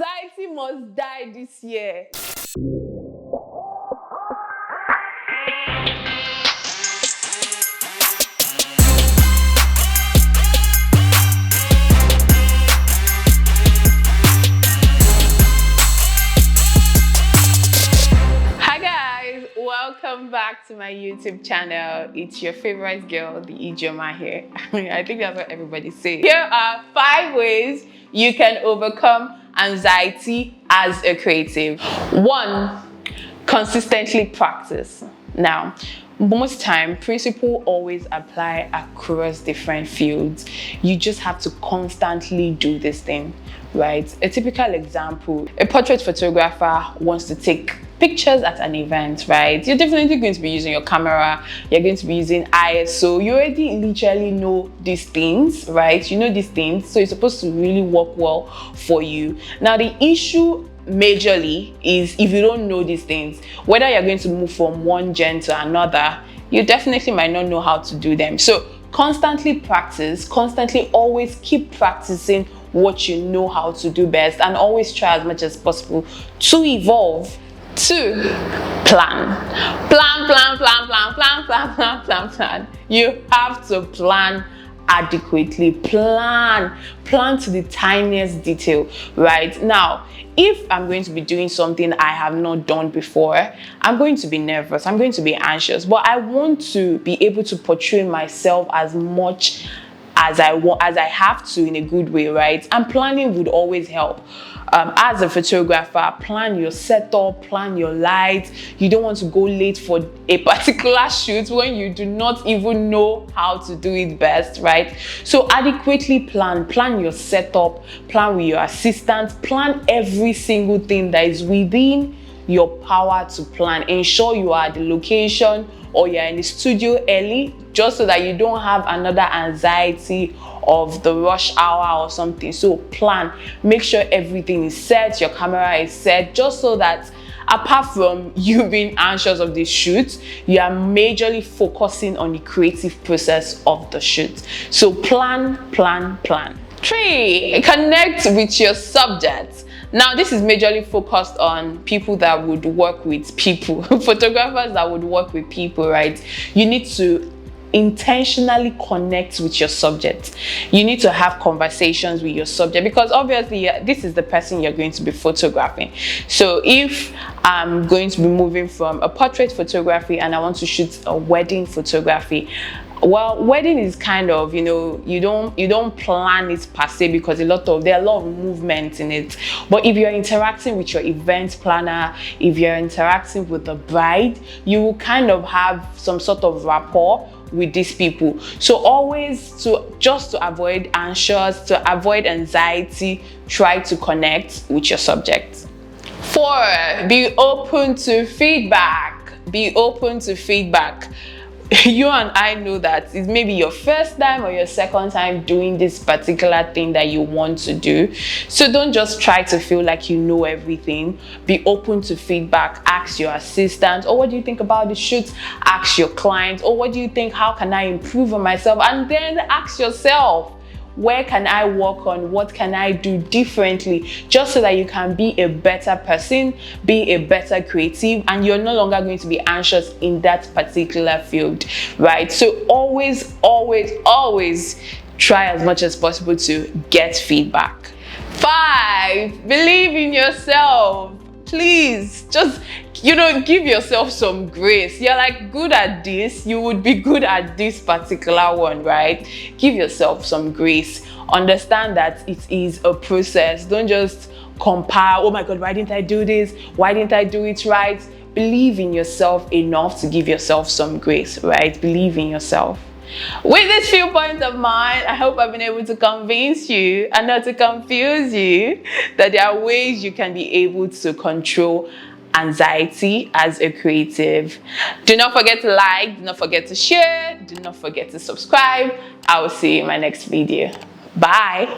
Anxiety must die this year. Welcome back to my YouTube channel. It's your favorite girl, the Ijeoma here. I think that's what everybody says. Here are 5 ways you can overcome anxiety as a creative. 1, consistently practice. Now, most time, principles always apply across different fields. You just have to constantly do this thing, right? A typical example, a portrait photographer wants to take pictures at an event, right? You're definitely going to be using your camera, you're going to be using ISO, you already literally know these things, right? You know these things, so it's supposed to really work well for you. Now, the issue majorly is if you don't know these things, whether you're going to move from one gen to another, you definitely might not know how to do them. So constantly practice, constantly always keep practicing what you know how to do best, and always try as much as possible to evolve. 2, plan. Plan. You have to plan adequately. Plan to the tiniest detail. Right now, if I'm going to be doing something I have not done before, I'm going to be nervous, I'm going to be anxious, but I want to be able to portray myself as much as I have to in a good way, right? And planning would always help. As a photographer, plan your setup, plan your lights. You don't want to go late for a particular shoot when you do not even know how to do it best, right? So adequately plan your setup, plan with your assistant, plan every single thing that is within your power to plan. Ensure you are at the location or you're in the studio early, just so that you don't have another anxiety of the rush hour or something. So plan, make sure everything is set, your camera is set, just so that apart from you being anxious of the shoot, you are majorly focusing on the creative process of the shoot. So plan. 3, connect with your subject. Now, this is majorly focused on people that would work with people, photographers that would work with people, right? You need to intentionally connect with your subject. You need to have conversations with your subject, because obviously this is the person you're going to be photographing. So if I'm going to be moving from a portrait photography and I want to shoot a wedding photography, well, wedding is kind of, you know, you don't plan it per se, because there are a lot of movement in it. But if you're interacting with your event planner, if you're interacting with the bride, you will kind of have some sort of rapport with these people. So always, just to avoid anxious, to avoid anxiety, try to connect with your subject. 4, be open to feedback. Be open to feedback. You and I know that it's maybe your first time or your second time doing this particular thing that you want to do. So don't just try to feel like you know everything. Be open to feedback. Ask your assistant, or what do you think about the shoot? Ask your client, or what do you think? How can I improve on myself? And then ask yourself, where can I work on? What can I do differently? Just so that you can be a better person, be a better creative, and you're no longer going to be anxious in that particular field, right? So always try as much as possible to get feedback. 5, believe in yourself. Please, just, give yourself some grace. You're like good at this, you would be good at this particular one, right? Give yourself some grace. Understand that it is a process. Don't just compare, oh my God, why didn't I do this? Why didn't I do it right? Believe in yourself enough to give yourself some grace, right? Believe in yourself. With these few points of mine, I hope I've been able to convince you and not to confuse you that there are ways you can be able to control anxiety as a creative. Do not forget to like, do not forget to share, do not forget to subscribe. I will see you in my next video. Bye.